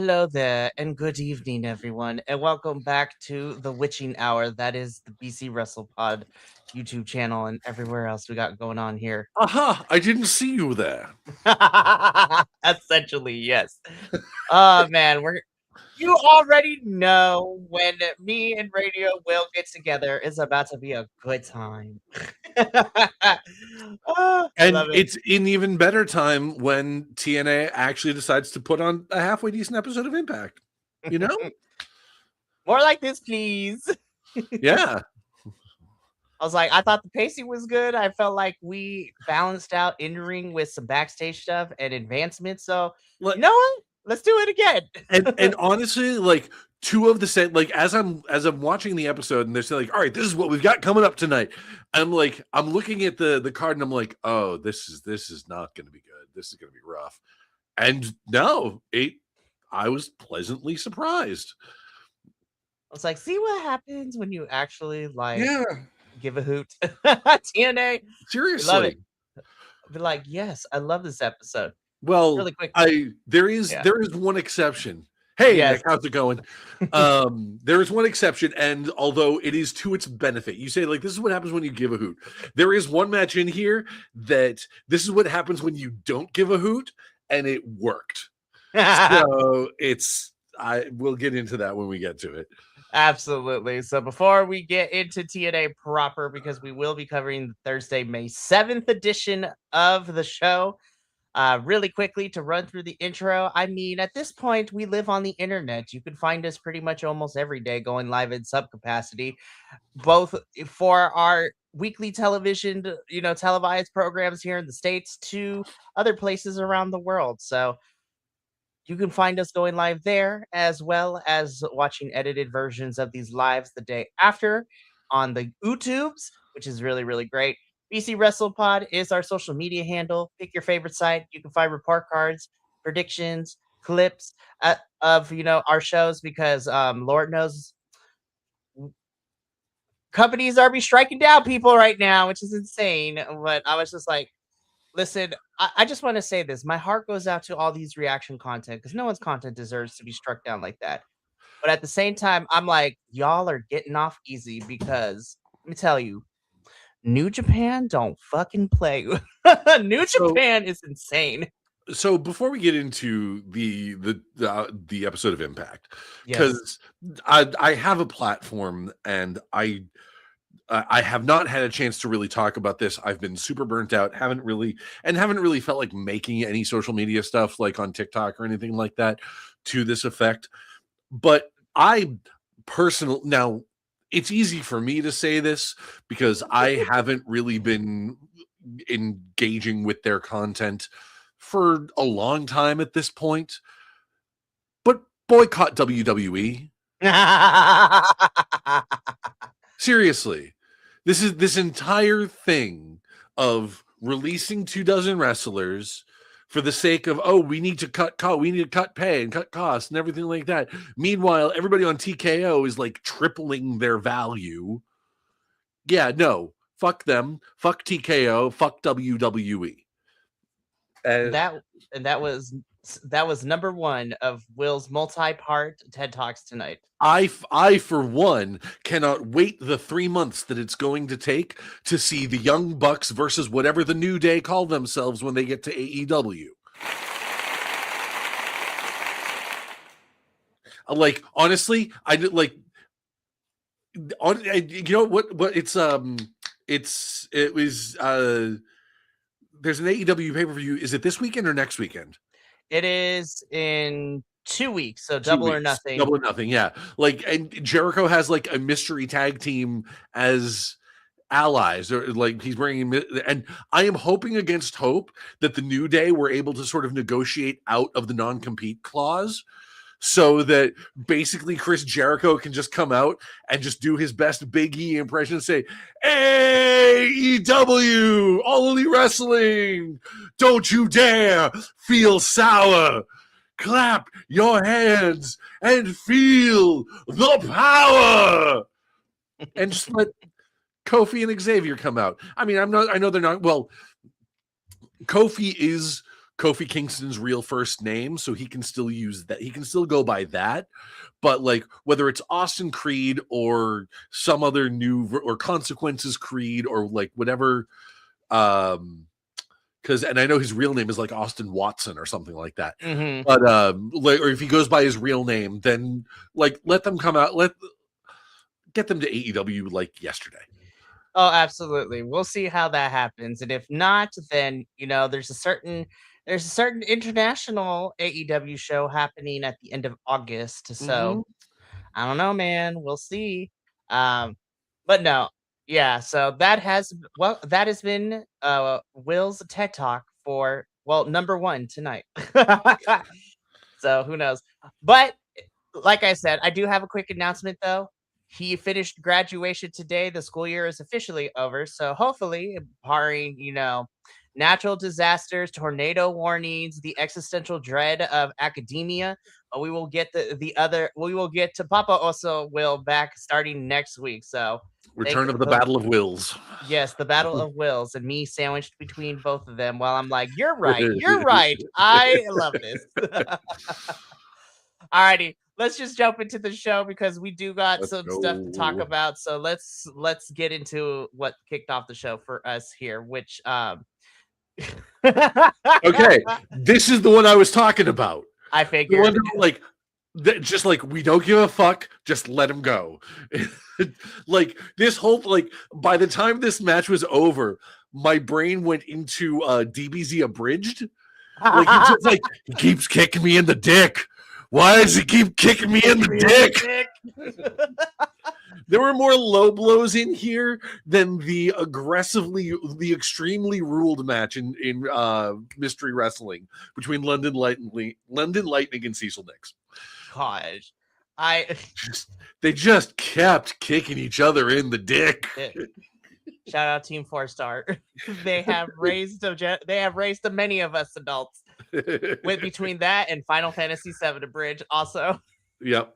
Hello there, and good evening, everyone, and welcome back to the Witching Hour. That is the BC WrestlePod YouTube channel and everywhere else we got going on here. Aha! I didn't see you there. Essentially, yes. Oh man, you already know when me and Radio Will get together, it's about to be a good time. And Love it. it's an even better time when TNA actually decides to put on a halfway decent episode of Impact. You know? More like this, please. Yeah. I was like, I thought the pacing was good. I felt like we balanced out in ring with some backstage stuff and advancements. So you know what? Let's do it again. and honestly, like two of the set, like as I'm watching the episode and they're saying like, all right, this is what we've got coming up tonight. I'm looking at the card and I'm like, oh, this is not gonna be good. This is gonna be rough. And no, I was pleasantly surprised. I was like, see what happens when you actually give a hoot. TNA. Seriously. Love it. Be like, yes, I love this episode. Well, really quick. There is one exception. Hey, yes. Nick, how's it going? There is one exception, and although it is to its benefit, you say like this is what happens when you give a hoot. There is one match in here that this is what happens when you don't give a hoot, and it worked. So we'll get into that when we get to it. Absolutely. So before we get into TNA proper, because we will be covering the Thursday, May 7th edition of the show, really quickly to run through the intro. I mean, at this point, we live on the internet. You can find us pretty much almost every day going live in sub capacity, both for our weekly television, televised programs here in the States to other places around the world. So you can find us going live there, as well as watching edited versions of these lives the day after on the YouTubes, which is really, really great. BC WrestlePod is our social media handle. Pick your favorite site. You can find report cards, predictions, clips of our shows because Lord knows companies are striking down people right now, which is insane. But I was just like, listen, I just want to say this. My heart goes out to all these reaction content because no one's content deserves to be struck down like that. But at the same time, I'm like, y'all are getting off easy because let me tell you, New Japan don't fucking play. New Japan is insane. So before we get into the episode of Impact, because I have a platform and I have not had a chance to really talk about this. I've been super burnt out, haven't really felt like making any social media stuff like on TikTok or anything like that to this effect. But now it's easy for me to say this because I haven't really been engaging with their content for a long time at this point. But boycott WWE. Seriously. This entire thing of releasing 24 wrestlers for the sake of, we need to cut pay and cut costs and everything like that. Meanwhile, everybody on TKO is like tripling their value. Yeah, no, fuck them, fuck TKO, fuck WWE. And that was number one of Will's multi-part TED Talks tonight. I for one cannot wait the 3 months that it's going to take to see the Young Bucks versus whatever the New Day call themselves when they get to AEW. Like honestly, I did like. You know what? It was. There's an AEW pay-per-view. Is it this weekend or next weekend? It is in 2 weeks, so double or nothing. Double or nothing, yeah. Like, and Jericho has like a mystery tag team as allies, or like he's bringing. And I am hoping against hope that the New Day were able to sort of negotiate out of the non-compete clause, so that basically Chris Jericho can just come out and just do his best Big E impression and say, AEW, All Elite Wrestling, don't you dare feel sour. Clap your hands and feel the power. And just let Kofi and Xavier come out. I mean, I know they're not, well, Kofi is Kofi Kingston's real first name, so he can still use that. He can still go by that. But like whether it's Austin Creed or some other new or Consequences Creed or like whatever, because and I know his real name is like Austin Watson or something like that. Mm-hmm. But like, or if he goes by his real name, then like let them come out, get them to AEW like yesterday. Oh, absolutely. We'll see how that happens. And if not, then there's a certain international AEW show happening at the end of August. So I don't know, man. We'll see. But no, yeah. So that has been Will's TED Talk for number one tonight. So who knows? But like I said, I do have a quick announcement though. He finished graduation today. The school year is officially over. So hopefully, barring, natural disasters, tornado warnings, the existential dread of academia, we will get we will get to Papa also will back starting next week. So Return of the Battle of Wills. Yes, the Battle of Wills, and me sandwiched between both of them while I'm like, you're right. I love this. Alrighty, let's just jump into the show because we do got some stuff to talk about. So let's get into what kicked off the show for us here, which okay, this is the one I was talking about. I figured. The one just like we don't give a fuck, just let him go. Like this whole by the time this match was over, my brain went into DBZ Abridged. Like he just he keeps kicking me in the dick. Why does he keep kicking me in the dick? There were more low blows in here than the extremely ruled match in Mystery Wrestling between London Lightning and Cecil Nix. Gosh, they just kept kicking each other in the dick. Shout out Team 4-Star. They have raised many of us adults. With between that and Final Fantasy VII Abridged also. Yep.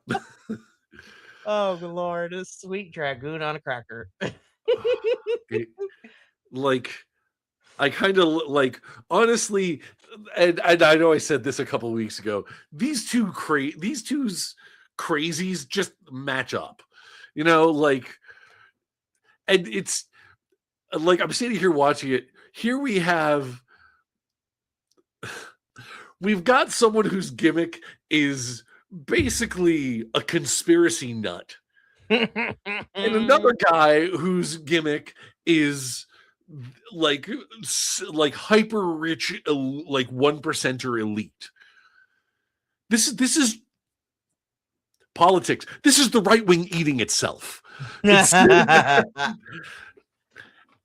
Oh Lord, a sweet dragoon on a cracker. I kind of honestly, and I know I said this a couple of weeks ago. These two crazies just match up, and it's like I'm sitting here watching it. Here we've got someone whose gimmick is basically a conspiracy nut, and another guy whose gimmick is like hyper rich, like 1%er elite. This is politics. This is the right wing eating itself.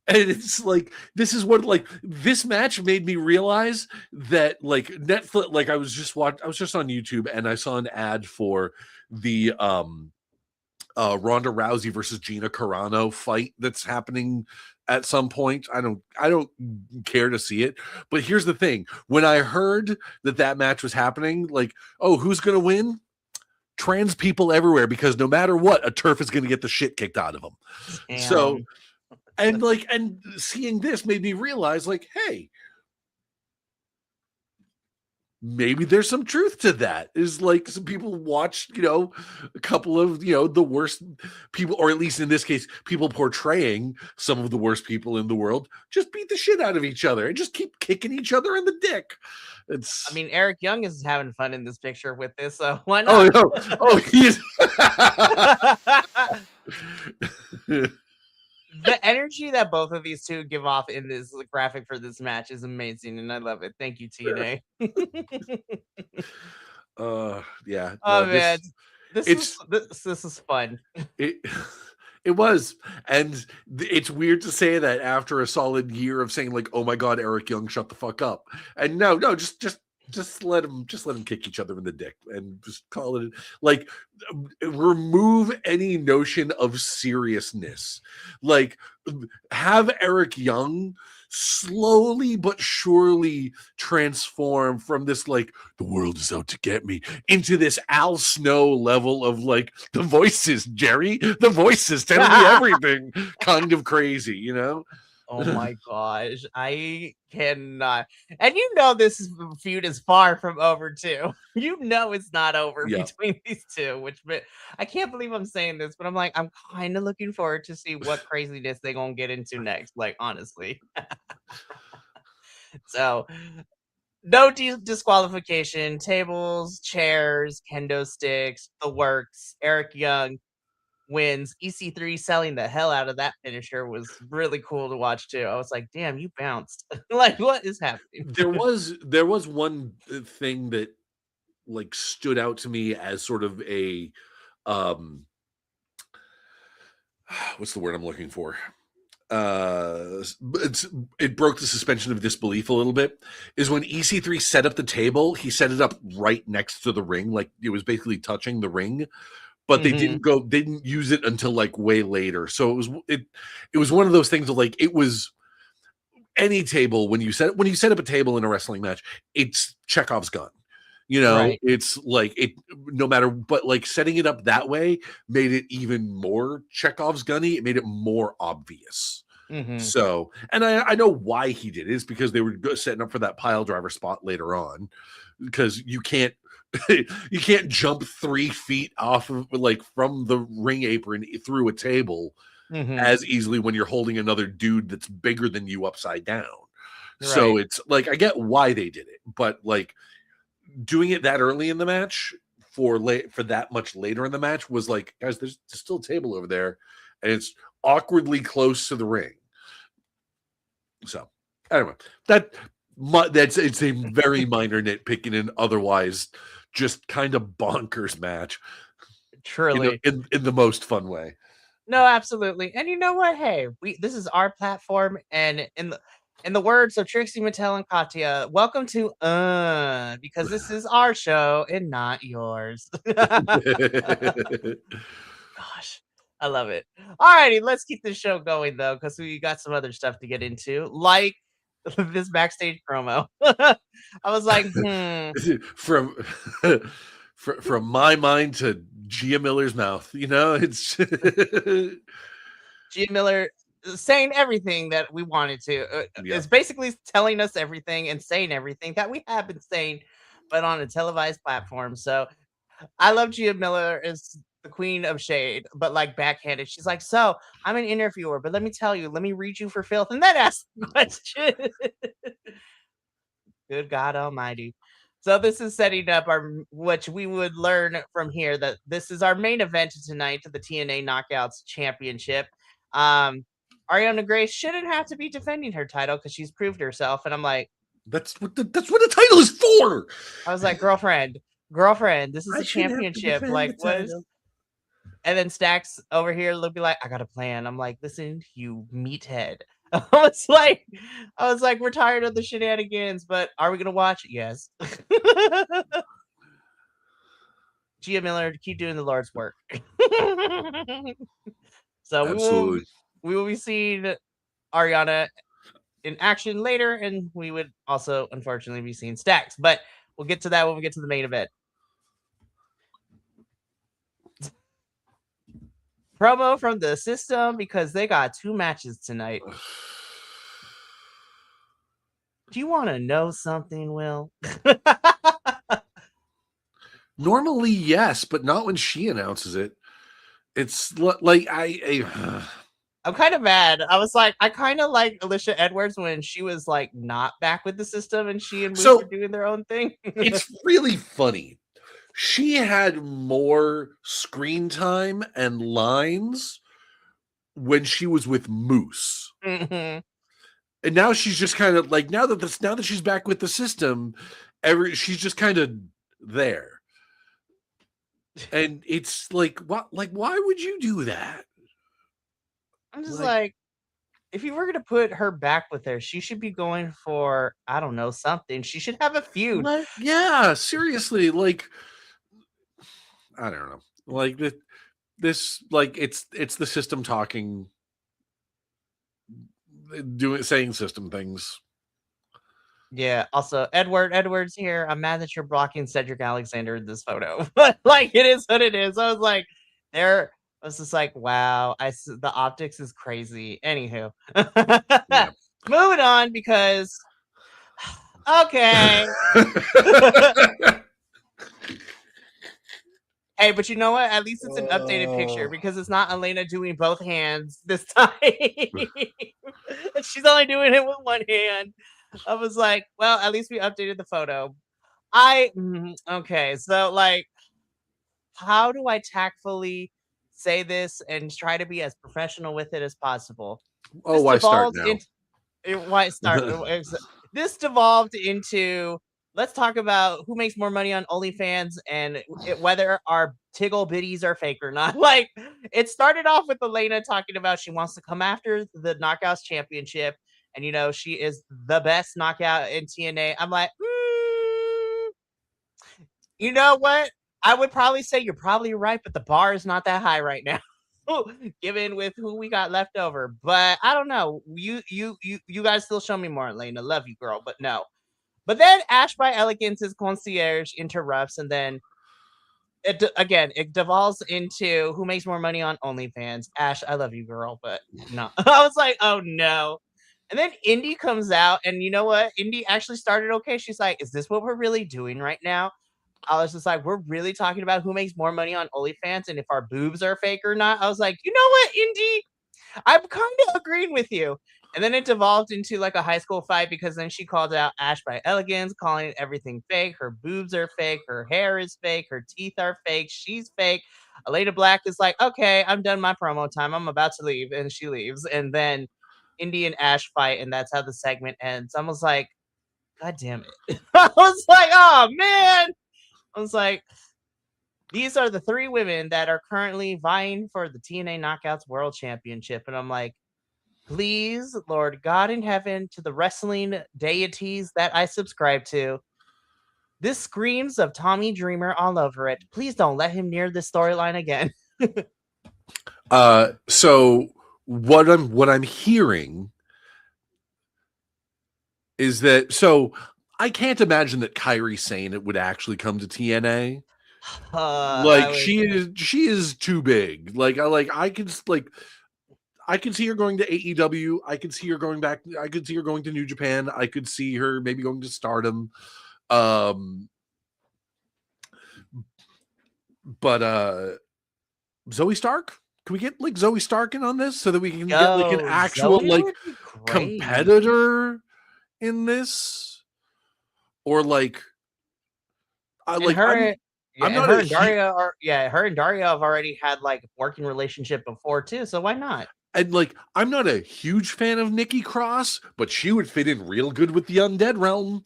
And it's like this is what this match made me realize that Netflix. I was just on YouTube and I saw an ad for the Ronda Rousey versus Gina Carano fight that's happening at some point. I don't care to see it, but here's the thing: when I heard that match was happening, who's gonna win? Trans people everywhere, because no matter what, a turf is gonna get the shit kicked out of them. Damn. So. And seeing this made me realize, hey, maybe there's some truth to that. Is some people watch, a couple of, the worst people, or at least in this case, people portraying some of the worst people in the world, just beat the shit out of each other and just keep kicking each other in the dick. Eric Young is having fun in this picture with this, so why not? He's the energy that both of these two give off in this graphic for this match is amazing, and I love it. Thank you, TNA. Yeah. Oh man, this is fun. It was, and it's weird to say that after a solid year of saying oh my god, Eric Young, shut the fuck up, and no, just let them kick each other in the dick and just call it remove any notion of seriousness. Have Eric Young slowly but surely transform from this the world is out to get me into this Al Snow level of the voices, Jerry, the voices telling me everything kind of crazy, Oh my gosh, I cannot. And you know this feud is far from over too. You know it's not over Yeah. between these two, I can't believe I'm saying this, but I'm like, I'm kind of looking forward to see what craziness they're gonna get into next. Like honestly, so no disqualification, tables, chairs, kendo sticks, the works. Eric Young wins. EC3 selling the hell out of that finisher was really cool to watch too. I was like, damn, you bounced. Like, what is happening? There was one thing that like stood out to me as sort of a um what's the word I'm looking for? It broke the suspension of disbelief a little bit. Is when EC3 set up the table, he set it up right next to the ring, like it was basically touching the ring. But they didn't use it until like way later. So it was one of those things of like it was any table when you set up a table in a wrestling match, it's Chekhov's gun. Right. It's like it no matter, but like setting it up that way made it even more Chekhov's gunny. It made it more obvious. Hmm. So, and I know why he did it. It's because they were setting up for that pile driver spot later on, because you can't you can't jump 3 feet off of like from the ring apron through a table Hmm. as easily when you're holding another dude that's bigger than you upside down. So Right. it's like I get why they did it, but like doing it that early in the match for that much later in the match was like, guys, there's still a table over there, and it's awkwardly close to the ring. So anyway, that's it's a very minor nitpick in an otherwise just kind of bonkers match, Truly. in the most fun way. No, absolutely. And you know what? Hey, this is our platform, and in the words of Trixie Mattel and Katya, welcome to because this is our show and not yours. Gosh, I love it. Alrighty, let's keep this show going though, because we got some other stuff to get into, like this backstage promo. I was like, from from my mind to Gia Miller's mouth, it's Gia Miller saying everything that we wanted to. yeah. It's basically telling us everything and saying everything that we have been saying, but on a televised platform. So I love Gia Miller as the queen of shade, but like backhanded. She's like, so I'm an interviewer, but let me tell you, let me read you for filth and then ask the question. Good God Almighty. So this is setting up which we would learn from here that this is our main event tonight, the TNA Knockouts Championship. Um, Ariana Grace shouldn't have to be defending her title because she's proved herself. And I'm like, That's what the title is for. I was like, girlfriend, this is I a shouldn't have to championship. defend Like, the what is? title. And then Stacks over here will be like, I got a plan. I'm like, listen, you meathead. I was like, we're tired of the shenanigans, but are we gonna watch? Yes. Gia Miller, keep doing the Lord's work. So Absolutely. we will be seeing Ariana in action later, and we would also unfortunately be seeing Stacks, but we'll get to that when we get to the main event. Promo from the system because they got 2 matches tonight. Do you want to know something, Will? Normally, yes, but not when she announces it. It's like I'm kind of mad. I was like, I kind of like Alicia Edwards when she was like not back with the system and she and Moose were so doing their own thing. it's really funny. She had more screen time and lines when she was with Moose. Mhm. And now she's just kind of like now that she's back with the system, she's just kind of there. And it's like why would you do that? I'm just like, if you were gonna put her back with her, she should be going for, I don't know, something. She should have a feud. Yeah, seriously, like I don't know. Like this like it's the system talking, saying system things. Yeah. Also, Edwards here. I'm mad that you're blocking Cedric Alexander in this photo. But like, it is what it is. I was like, they're I was just like, wow, the optics is crazy. Anywho, Yeah. moving on because okay. Hey, but you know what? At least it's an updated picture because it's not Elena doing both hands this time. She's only doing it with one hand. I was like, well, at least we updated the photo. Okay, so like, how do I tactfully say this and try to be as professional with it as possible? Oh, This why start devolves now? into why start this devolved into let's talk about who makes more money on OnlyFans and whether our Tiggle biddies are fake or not. Like it started off with Elena talking about she wants to come after the Knockouts Championship, and she is the best knockout in TNA. I'm like, you know what? I would probably say you're probably right, but the bar is not that high right now. Given with who we got left over. But I don't know. You guys still show me more, Elena. Love you, girl, but no. But then Ash by Elegance's concierge interrupts, and then it devolves into who makes more money on OnlyFans. Ash, I love you, girl, but no. I was like, oh no. And then Indy comes out, and you know what? Indy actually started okay. She's like, is this what we're really doing right now? I was just like, we're really talking about who makes more money on OnlyFans and if our boobs are fake or not. I was like, you know what, Indy? I'm kind of agreeing with you. And then it devolved into like a high school fight because then she called out Ash by Elegance, calling everything fake. Her boobs are fake. Her hair is fake. Her teeth are fake. She's fake. Elena Black is like, okay, I'm done my promo time. I'm about to leave. And she leaves. And then Indy and Ash fight. And that's how the segment ends. I was like, God damn it. I was like, oh, man. I was like, these are the three women that are currently vying for the TNA Knockouts World Championship. And I'm like, please, Lord God in heaven, to the wrestling deities that I subscribe to, this screams of Tommy Dreamer all over it. Please don't let him near this storyline again. So what I'm hearing is that I can't imagine that Kairi Sane it would actually come to TNA. Like she is too big. I could see her going to AEW. I could see her going back. I could see her going to New Japan. I could see her maybe going to Stardom. But Zoe Stark? Can we get like Zoe Stark in on this so that we can get like an actual competitor in this? Or like her and Daria have already had like working relationship before too, so why not? And like I'm not a huge fan of Nikki Cross, but she would fit in real good with the Undead Realm.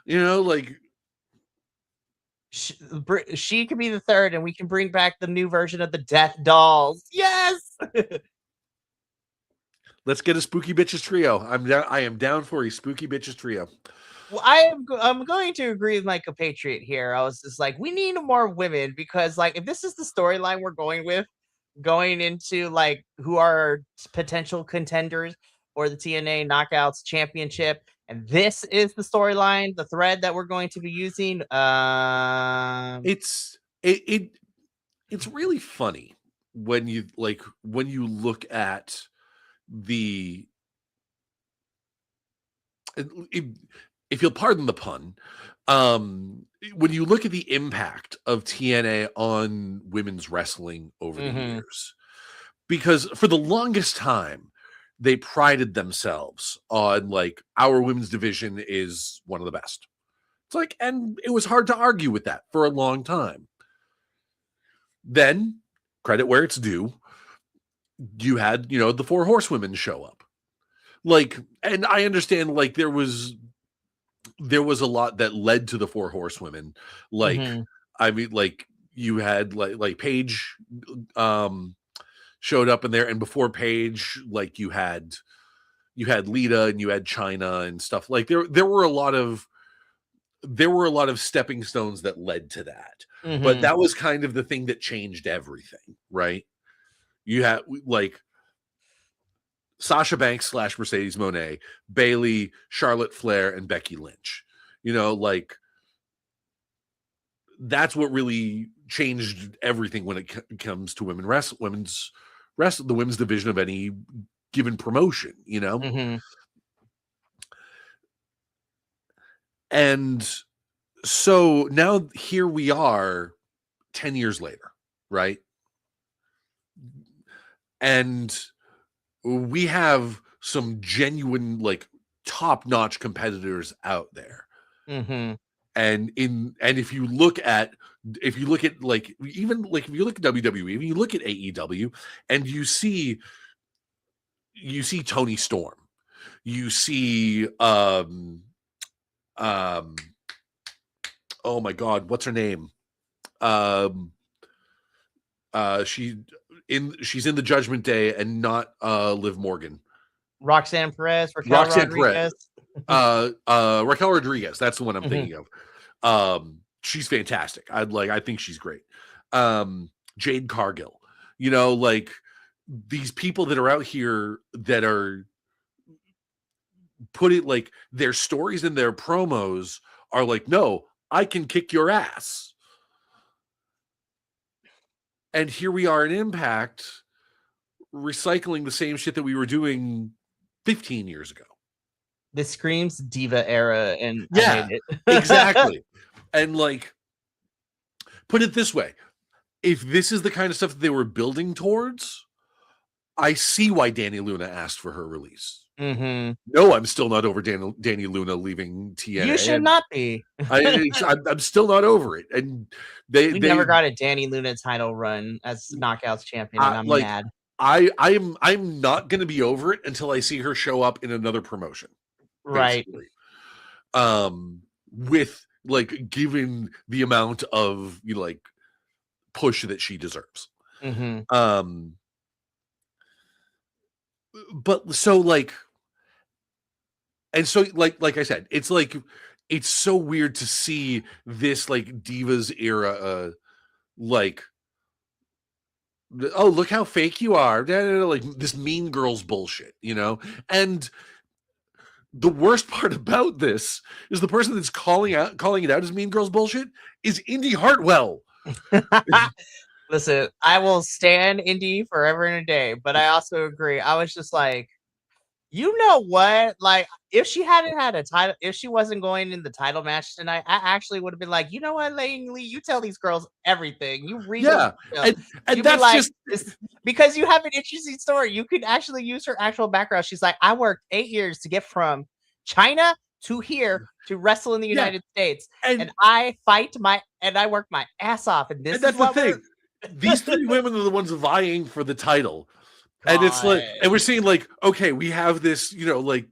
Like she could be the third, and we can bring back the new version of the Death Dolls. Yes. Let's get a Spooky Bitches trio. I am down for a Spooky Bitches trio. Well, I'm going to agree with my compatriot here. I was just like, we need more women because like if this is the storyline we're going into like who are potential contenders for the TNA Knockouts Championship, and this is the storyline, the thread that we're going to be using. It's really funny when you look at the if you'll pardon the pun, when you look at the impact of TNA on women's wrestling over the years, because for the longest time, they prided themselves on like our women's division is one of the best. It's like, and it was hard to argue with that for a long time. Then, credit where it's due, you had, the Four Horsewomen show up. Like, and I understand like there was a lot that led to the Four Horsewomen. Like, I mean, like you had like Paige showed up in there, and before Paige, like you had Lita and you had Chyna and stuff. Like there were a lot of stepping stones that led to that. But that was kind of the thing that changed everything, right? You had like Sasha Banks / Mercedes Moné, Bayley, Charlotte Flair, and Becky Lynch. Like that's what really changed everything when it comes to women's the women's division of any given promotion, you know. Mm-hmm. And so now here we are 10 years later, right? And we have some genuine, like, top-notch competitors out there. Mm-hmm. And if you look at like, even like, if you look at WWE, if you look at AEW, and you see Tony Storm, you see oh my god, what's her name? She's in the Judgment Day, and not Liv Morgan. Roxanne Perez, Raquel Rodriguez. Raquel Rodriguez, that's the one I'm thinking of. She's fantastic. I think she's great. Jade Cargill, you know, like, these people that are out here that are put it like, their stories and their promos are like, no, I can kick your ass. And here we are in Impact, recycling the same shit that we were doing 15 years ago. This screams diva era, and yeah, I hate it. Exactly. And, like, put it this way, if this is the kind of stuff that they were building towards, I see why Danny Luna asked for her release. Mm-hmm. No, I'm still not over Danny Luna leaving TNA. You should not be. I'm still not over it. And they never got a Danny Luna title run as Knockouts champion, and I'm mad. I'm not going to be over it until I see her show up in another promotion. Basically. Right. With, like, given the amount of, you know, like, push that she deserves. Mm-hmm. But so, like, and so, like I said, it's like, it's so weird to see this, like, Divas era, like, oh, look how fake you are, like, this Mean Girls bullshit, you know. And the worst part about this is the person that's calling it out as Mean Girls bullshit is Indy Hartwell. Listen, I will stand Indy forever and a day, but I also agree. I was just like, you know what? Like, if she hadn't had a title, if she wasn't going in the title match tonight, I actually would have been like, you know what, Laying Lee, you tell these girls everything. You read them. And that's like, just because you have an interesting story. You could actually use her actual background. She's like, I worked 8 years to get from China to here to wrestle in the United States, and I work my ass off. And that's the thing. These 3 women are the ones vying for the title. God. And it's like, and we're seeing, like, okay, we have this, you know, like,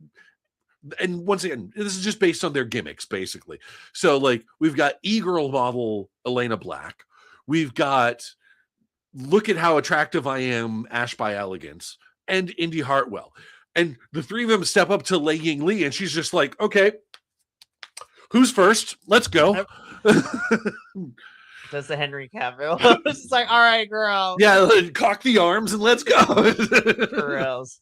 and once again, this is just based on their gimmicks, basically. So, like, we've got e-girl model Elena Black. We've got, look at how attractive I am, Ash by Elegance, and Indy Hartwell. And the 3 of them step up to Lei Ying Lee, and she's just like, okay, who's first? Let's go. Does the Henry Cavill. It's just like, all right, girl. Yeah, cock the arms and let's go. For reals.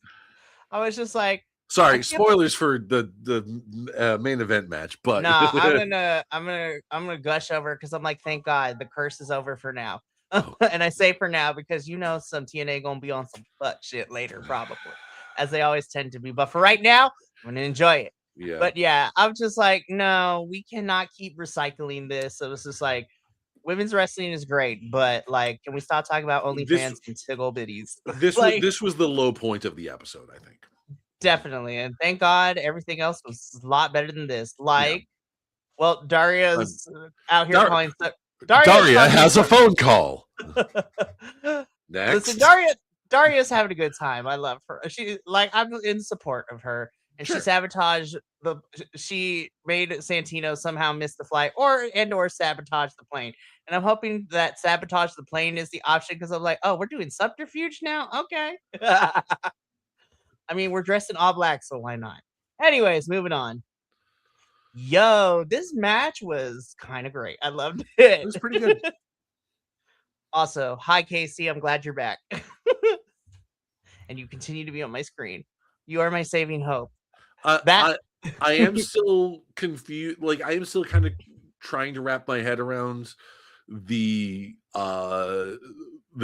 I was just like, sorry, spoilers for the main event match, but no, I'm gonna gush over because I'm like, thank God the curse is over for now. And I say for now because, you know, some TNA gonna be on some fuck shit later, probably, as they always tend to be. But for right now, I'm gonna enjoy it. Yeah. But yeah, I'm just like, no, we cannot keep recycling this. So it's just like, women's wrestling is great, but, like, can we stop talking about OnlyFans and tickle bitties? This was the low point of the episode, I think. Definitely, and thank God everything else was a lot better than this. Like, well, Daria's out here calling. Daria has a phone call. Next. Listen, Daria's having a good time. I love her. I'm in support of her. And she sabotaged she made Santino somehow miss the flight or sabotage the plane. And I'm hoping that sabotage the plane is the option, because I'm like, oh, we're doing subterfuge now? Okay. I mean, we're dressed in all black, so why not? Anyways, moving on. Yo, this match was kind of great. I loved it. It was pretty good. Also, hi, Casey. I'm glad you're back. And you continue to be on my screen. You are my saving hope. I am still confused. Like, I am still kind of trying to wrap my head around the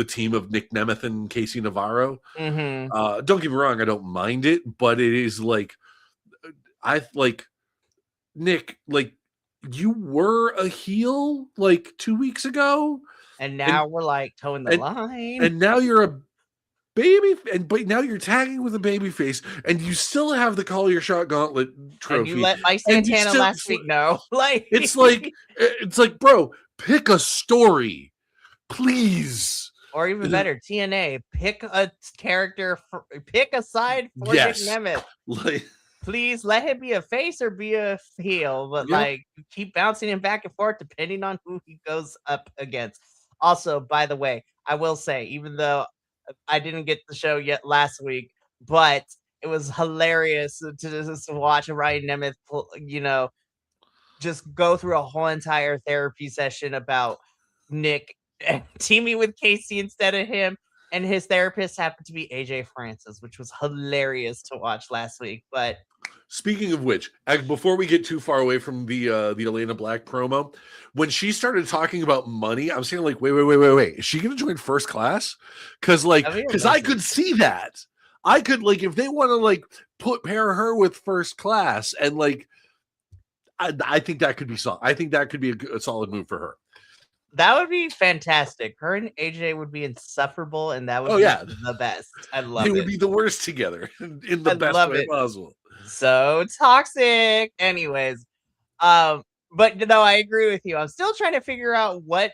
team of Nick Nemeth and Casey Navarro. Mm-hmm. Don't get me wrong, I don't mind it, but it is like Nick, like you were a heel like 2 weeks ago, And now we're like towing the and line. and now you're a but now you're tagging with a baby face, and you still have the Call Your Shot Gauntlet trophy. And you let Mike and you Santana still, last week know. Like it's like, bro, pick a story, please. or even better, TNA, pick a character, pick a side for Nick Nemeth. Like, please let him be a face or be a heel, but like keep bouncing him back and forth depending on who he goes up against. Also, by the way, I will say, even though I didn't get the show yet last week, but it was hilarious to just watch Ryan Nemeth, just go through a whole entire therapy session about Nick teaming with Casey instead of him. And his therapist happened to be AJ Francis, which was hilarious to watch last week. But speaking of which, before we get too far away from the Elena Black promo, when she started talking about money, I'm saying like, wait, is she going to join First Class? Because I could see that. I could if they want to pair her with First Class, and I think that could be solid. I think that could be a solid move for her. That would be fantastic. Her and AJ would be insufferable, and that would be the best. I love it. They would be the worst together in the best way possible. So toxic. Anyways, but I agree with you. I'm still trying to figure out what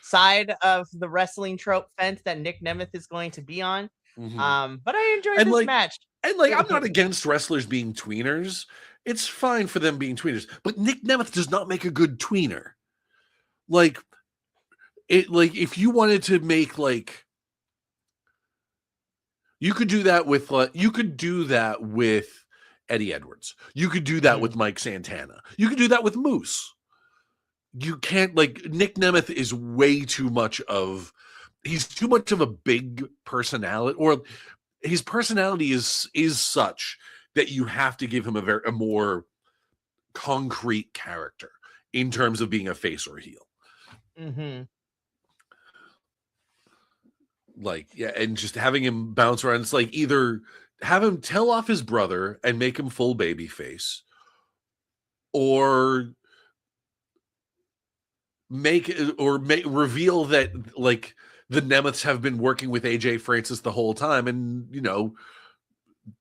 side of the wrestling trope fence that Nick Nemeth is going to be on. Mm-hmm. But I enjoyed this match. And I'm not against wrestlers being tweeners. It's fine for them being tweeners, but Nick Nemeth does not make a good tweener. If you wanted to make you could do that with Eddie Edwards. You could do that with Mike Santana. You could do that with Moose. You can't Nick Nemeth is way too much of he's too much of a big personality, or his personality is such that you have to give him a more concrete character in terms of being a face or a heel. Mm-hmm. And just having him bounce around. It's either have him tell off his brother and make him full baby face, or reveal that the Nemeths have been working with AJ Francis the whole time, and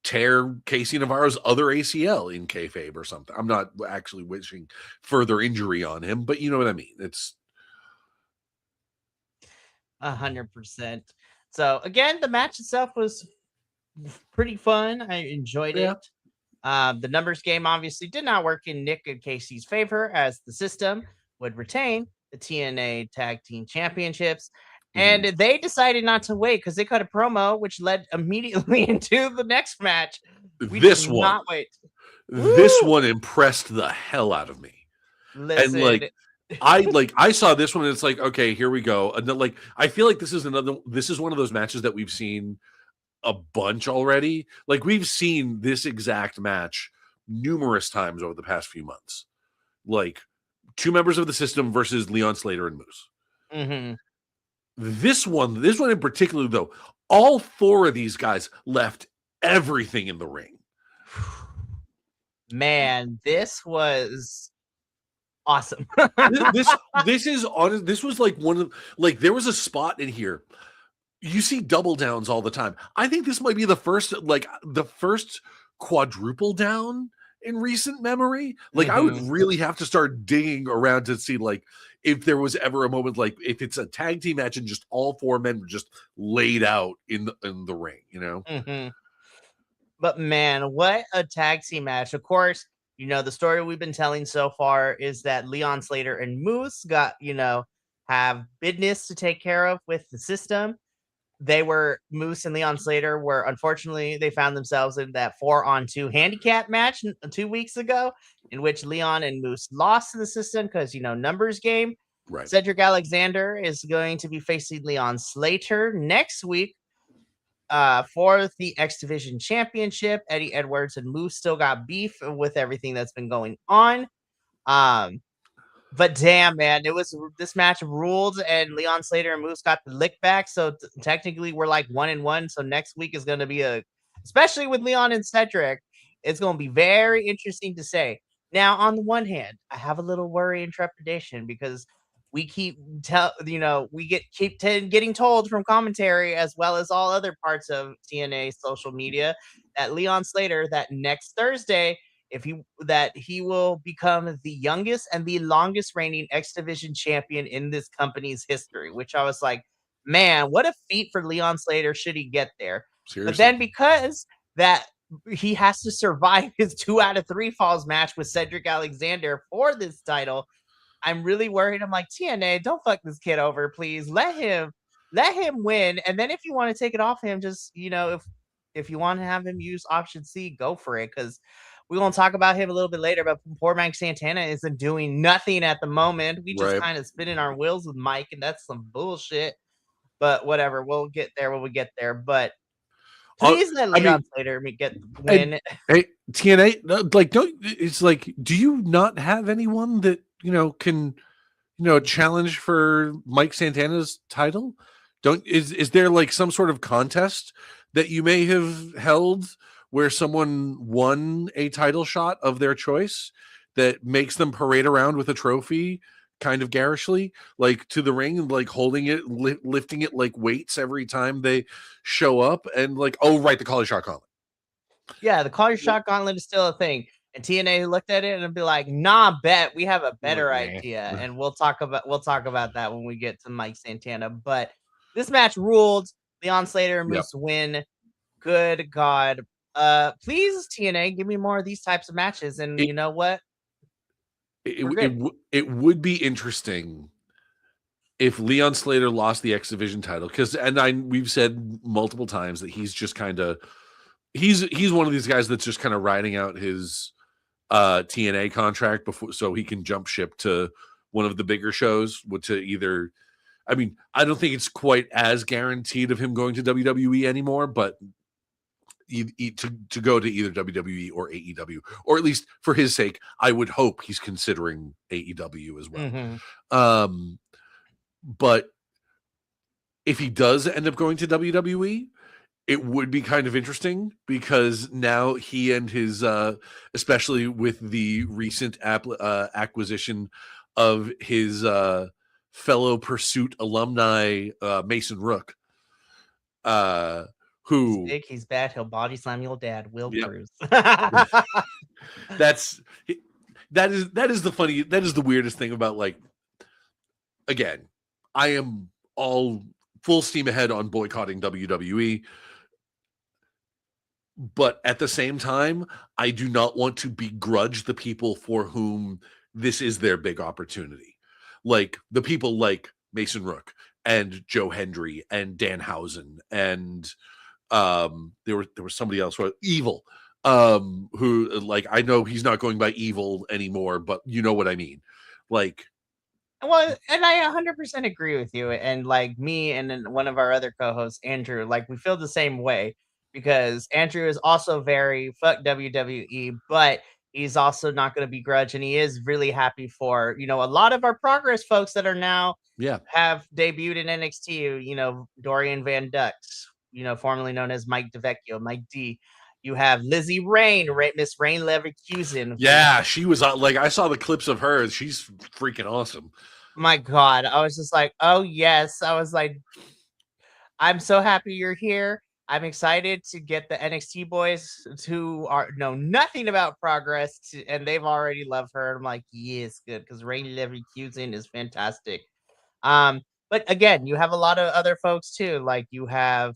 tear Casey Navarro's other ACL in kayfabe or something. I'm not actually wishing further injury on him, but you know what I mean. It's 100%. So again, the match itself was pretty fun. I enjoyed it. The numbers game obviously did not work in Nick and Casey's favor, as the system would retain the TNA Tag Team Championships. And they decided not to wait because they cut a promo, which led immediately into the next match. This one impressed the hell out of me. Listen, and I saw this one and it's okay, here we go. And then I feel like this is one of those matches that we've seen a bunch already. We've seen this exact match numerous times over the past few months. Two members of the system versus Leon Slater and Moose. Mm-hmm. This one in particular, though, all four of these guys left everything in the ring. Man, this was awesome. This was one of there was a spot in here. You see double downs all the time. I think this might be the first quadruple down in recent memory. I would really have to start digging around to see if there was ever a moment if it's a tag team match and just all four men were just laid out in the ring, Mm-hmm. But man, what a tag team match. Of course, the story we've been telling so far is that Leon Slater and Moose got, have business to take care of with the system. Moose and Leon Slater were, unfortunately, they found themselves in that 4-on-2 handicap match 2 weeks ago, in which Leon and Moose lost to the system because, numbers game. Right. Cedric Alexander is going to be facing Leon Slater next week for the X Division Championship. Eddie Edwards and Moose still got beef with everything that's been going on. But damn, man, this match ruled, and Leon Slater and Moose got the lick back. So technically, we're like 1-1. So next week is going to be especially with Leon and Cedric, it's going to be very interesting to say. Now, on the one hand, I have a little worry and trepidation because we keep getting told from commentary as well as all other parts of TNA social media that Leon Slater that next Thursday he will become the youngest and the longest reigning X Division champion in this company's history, which I was like, man, what a feat for Leon Slater should he get there. Seriously. But then because that he has to survive his 2 out of 3 falls match with Cedric Alexander for this title, I'm really worried. I'm like, TNA, don't fuck this kid over, please. Let him win. And then if you want to take it off him, just if you want to have him use option C, go for it. Because we're gonna talk about him a little bit later, but poor Mike Santana isn't doing nothing at the moment. We just kind of spinning our wheels with Mike, and that's some bullshit. But whatever, we'll get there when we get there. But please let Leon Slater get the win. Hey, TNA, like, it's like, do you not have anyone that can challenge for Mike Santana's title? Is there like some sort of contest that you may have held where someone won a title shot of their choice that makes them parade around with a trophy kind of garishly, like to the ring and like holding it, lifting it like weights every time they show up, and like, oh right, the Call Your Shot Gauntlet. Yeah, the Call Your Shot Gauntlet is still a thing. And TNA looked at it and be like, nah, bet we have a better idea. And we'll talk about that when we get to Mike Santana. But this match ruled. Leon Slater and Moose win. Good God. Please, TNA, give me more of these types of matches. And you know what? It would be interesting if Leon Slater lost the X Division title, because we've said multiple times that he's just kind of he's one of these guys that's just kind of riding out his TNA contract before, so he can jump ship to one of the bigger shows. I don't think it's quite as guaranteed of him going to WWE anymore, but to go to either WWE or AEW, or at least for his sake, I would hope he's considering AEW as well. Mm-hmm. But if he does end up going to WWE, it would be kind of interesting, because now he and his, especially with the recent acquisition of his fellow Pursuit alumni, Mason Rook, who he's big, he's bad, he'll body slam your dad, Will Cruz. that is the weirdest thing about, like, again, I am all full steam ahead on boycotting WWE, but at the same time, I do not want to begrudge the people for whom this is their big opportunity. Like the people like Mason Rook and Joe Hendry and Danhausen, and there was somebody else, Evil, who, like, I know he's not going by Evil anymore, but you know what I mean. Like, well, and I 100% agree with you. And like me and then one of our other co-hosts, Andrew, like we feel the same way, because Andrew is also very fuck WWE, but he's also not going to begrudge, and he is really happy for, a lot of our Progress folks that are now have debuted in NXT, Dorian Van Dux, formerly known as Mike DeVecchio, Mike D. You have Lizzie Rain, Miss Rain Leverkusen. Yeah, she was like, I saw the clips of her. She's freaking awesome. My God, I was just like, oh yes. I was like, I'm so happy you're here. I'm excited to get the NXT boys who know nothing about Progress, and they've already loved her. I'm like, yes, good, because Rain Leverkusen is fantastic. But again, you have a lot of other folks too. Like you have,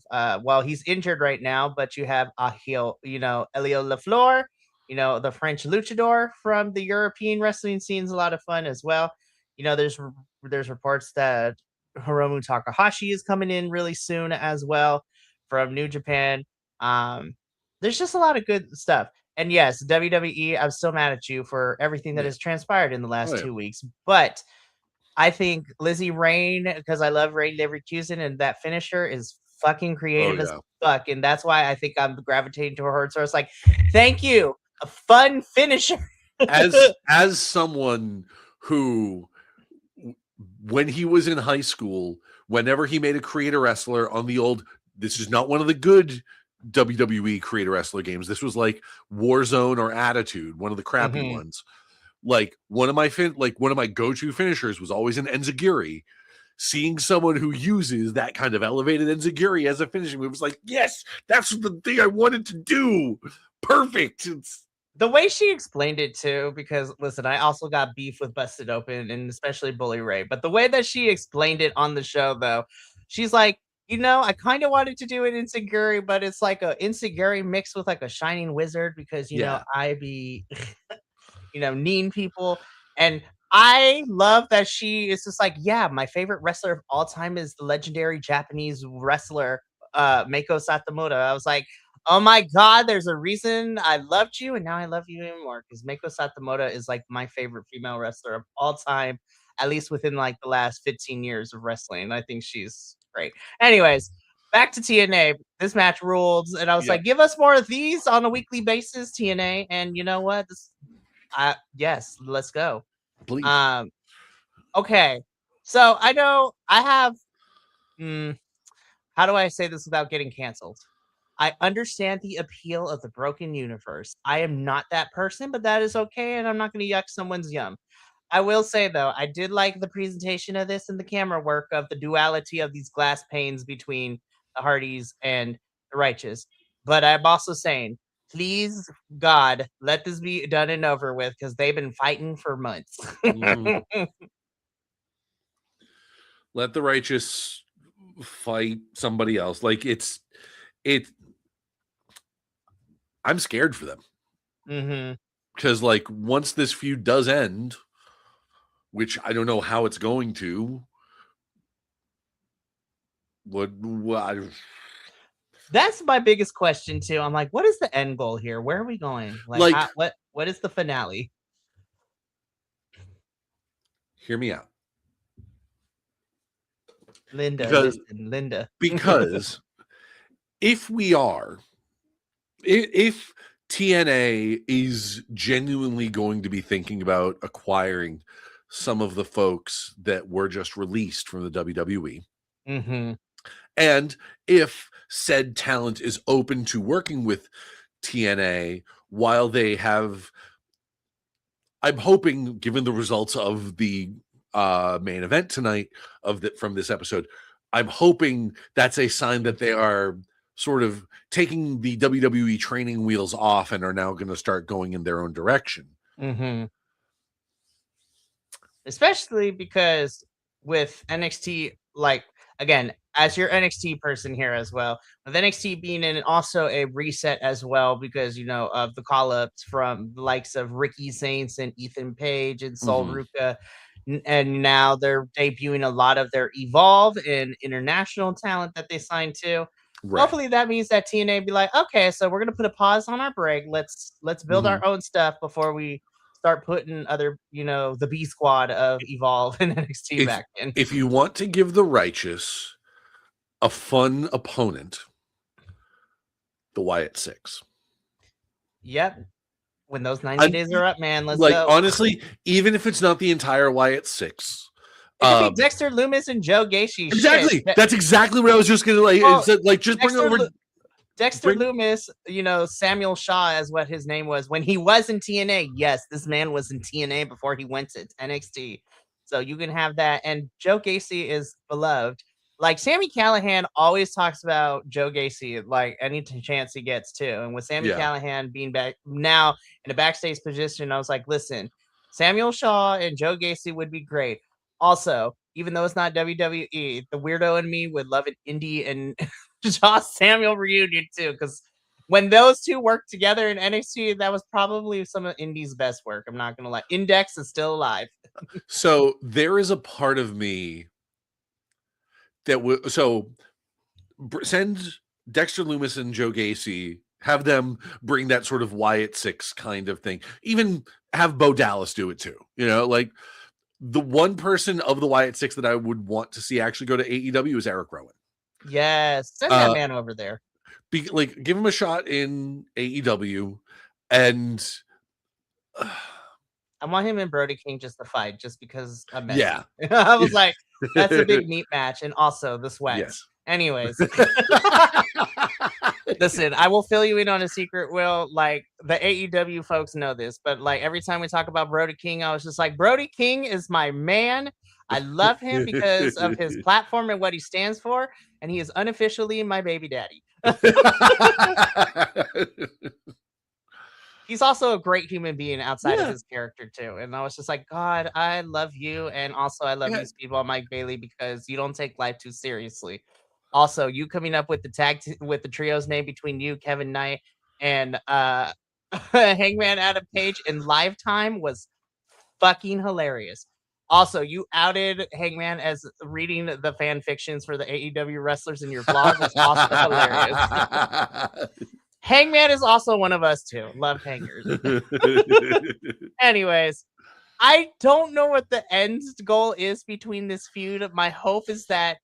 he's injured right now, but you have Elio Lafleur, the French luchador from the European wrestling scene is a lot of fun as well. There's reports that Hiromu Takahashi is coming in really soon as well from New Japan. There's just a lot of good stuff. And yes, WWE, I'm still mad at you for everything that has transpired in the last 2 weeks, but I think Lizzie Rain, because I love Rain Leverkusen, and that finisher is fucking creative as fuck, and that's why I think I'm gravitating to her. So it's like, thank you, a fun finisher. as someone who, when he was in high school, whenever he made a creator wrestler on the old, this is not one of the good WWE creator wrestler games. This was like Warzone or Attitude, one of the crappy ones. Like one of my go-to finishers was always an enziguri. Seeing someone who uses that kind of elevated enziguri as a finishing move was like, yes, that's the thing I wanted to do. Perfect. It's The way she explained it too, because listen, I also got beef with Busted Open and especially Bully Ray. But the way that she explained it on the show, though, she's like, I kind of wanted to do an Inseguri, but it's like a Inseguri mixed with like a Shining Wizard because yeah. I be mean people. And I love that she is just like, yeah, my favorite wrestler of all time is the legendary Japanese wrestler, Mako Satamoto. I was like, oh my God, there's a reason I loved you, and now I love you even more because Mako Satamoto is like my favorite female wrestler of all time, at least within like the last 15 years of wrestling. I think she's great. Anyways, back to TNA. This match ruled, and I was like, give us more of these on a weekly basis, TNA. And you know what? Yes, let's go. Please. Okay. So I know I have how do I say this without getting canceled? I understand the appeal of the broken universe. I am not that person, but that is okay, and I'm not going to yuck someone's yum. I will say though, I did like the presentation of this and the camera work of the duality of these glass panes between the Hardys and the Righteous. But I'm also saying, please God, let this be done and over with because they've been fighting for months. Let the Righteous fight somebody else. Like I'm scared for them. Because like once this feud does end, which I don't know how it's going to, that's my biggest question too. I'm like, what is the end goal here? Where are we going? Like what is the finale? Hear me out. Linda. Because if TNA is genuinely going to be thinking about acquiring some of the folks that were just released from the WWE, and if said talent is open to working with TNA while they have, I'm hoping, given the results of the main event tonight from this episode, I'm hoping that's a sign that they are sort of taking the WWE training wheels off and are now going to start going in their own direction. Especially because with NXT, like, again, as your NXT person here as well, with NXT being in also a reset as well because, of the call-ups from the likes of Ricky Saints and Ethan Page and Sol Ruka. And now they're debuting a lot of their Evolve and international talent that they signed to. Right. Hopefully that means that TNA be like, okay, so we're going to put a pause on our break. Let's build our own stuff before we start putting other, the B squad of Evolve and NXT back in. If you want to give the Righteous a fun opponent, the Wyatt Six. Yep. When those 90 days are up, man, let's go. Honestly, even if it's not the entire Wyatt Six, it could be Dexter Lumis and Joe Gacy. Exactly. That's exactly what I was just gonna just bring over Dexter Lumis, Samuel Shaw is what his name was when he was in TNA. Yes, this man was in TNA before he went to NXT. So you can have that. And Joe Gacy is beloved. Like Sami Callihan always talks about Joe Gacy, like any chance he gets too. And with Sami Callihan being back now in a backstage position, I was like, listen, Samuel Shaw and Joe Gacy would be great. Also, even though it's not WWE, the weirdo in me would love an indie and Shaw Samuel reunion too. Because when those two worked together in NXT, that was probably some of Indie's best work. I'm not gonna lie. Index is still alive. So there is a part of me that send Dexter Lumis and Joe Gacy, have them bring that sort of Wyatt Six kind of thing. Even have Bo Dallas do it too. Like the one person of the Wyatt Six that I would want to see actually go to AEW is Eric Rowan. Yes, send that man over there. Give him a shot in AEW, and I want him and Brody King just to fight, just because I'm Yeah. messy. I was like, that's a big meat match, and also the sweats. Yes. Anyways, listen, I will fill you in on a secret, Will. Like, the AEW folks know this, but like every time we talk about Brody King, I was just like, Brody King is my man. I love him because of his platform and what he stands for, and he is unofficially my baby daddy. He's also a great human being outside of Yeah. his character too. And I was just like, God, I love you. And also I love Yeah. you, Speedball Mike Bailey, because you don't take life too seriously. Also, you coming up with with the trio's name between you, Kevin Knight, and Hangman Adam Page in Lifetime was fucking hilarious. Also, you outed Hangman as reading the fan fictions for the AEW wrestlers in your vlog was also hilarious. Hangman is also one of us too. Love hangers. Anyways, I don't know what the end goal is between this feud. My hope is that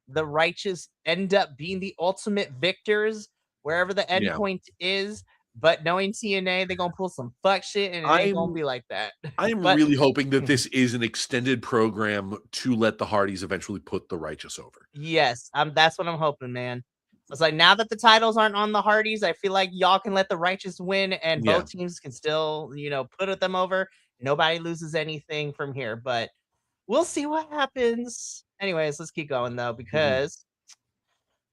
the righteous end up being the ultimate victors wherever the end Yeah. point is. But knowing TNA, they're gonna pull some fuck shit, and it ain't gonna be like that. I'm But really hoping that this is an extended program to let the Hardys eventually put the Righteous over. yes, that's what I'm hoping, man. It's like, now that the titles aren't on the Hardys, I feel like y'all can let the righteous win, and Yeah. both teams can still, put them over. Nobody loses anything from here, but we'll see what happens. Anyways, let's keep going though, because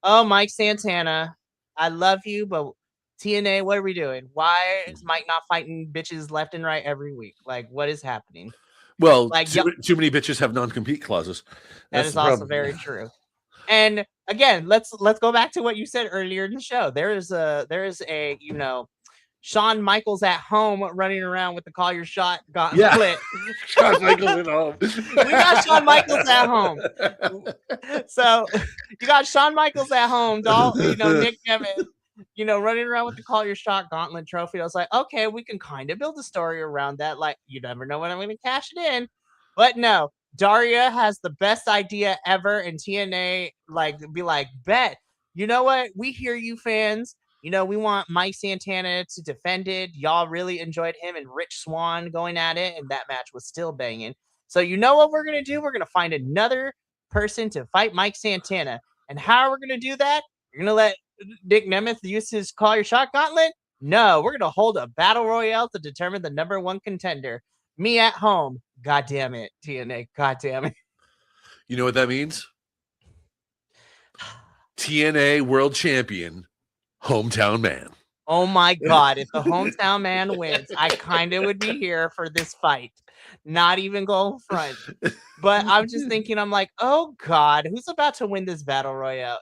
oh, Mike Santana, I love you, but TNA, what are we doing? Why is Mike not fighting bitches left and right every week? Like, what is happening? Well, Like, too many bitches have non-compete clauses. that That's is the also problem. very true. And again, let's go back to what you said earlier in the show. There is a Shawn Michaels at home running around with the call your shot gauntlet. Yeah. Shawn Michaels at home. We got Shawn Michaels at home. So you got Shawn Michaels at home, Nick Nemeth, running around with the call your shot gauntlet trophy. I was like, okay, we can kind of build a story around that. Like, you never know when I'm going to cash it in. But no, Daria has the best idea ever, and TNA be like, bet. You know what? We hear you, fans. We want Mike Santana to defend it. Y'all really enjoyed him and Rich Swann going at it, and that match was still banging. So you know what we're going to do? We're going to find another person to fight Mike Santana. And how are we going to do that? You're going to let Nick Nemeth use his call your shot gauntlet? No, we're going to hold a battle royale to determine the number one contender. Me at home. God damn it, TNA. God damn it. You know what that means? TNA World Champion, Hometown Man. Oh my God. If the hometown man wins, I kind of would be here for this fight. Not even going front. But I'm just thinking, I'm like, oh God, who's about to win this battle royale?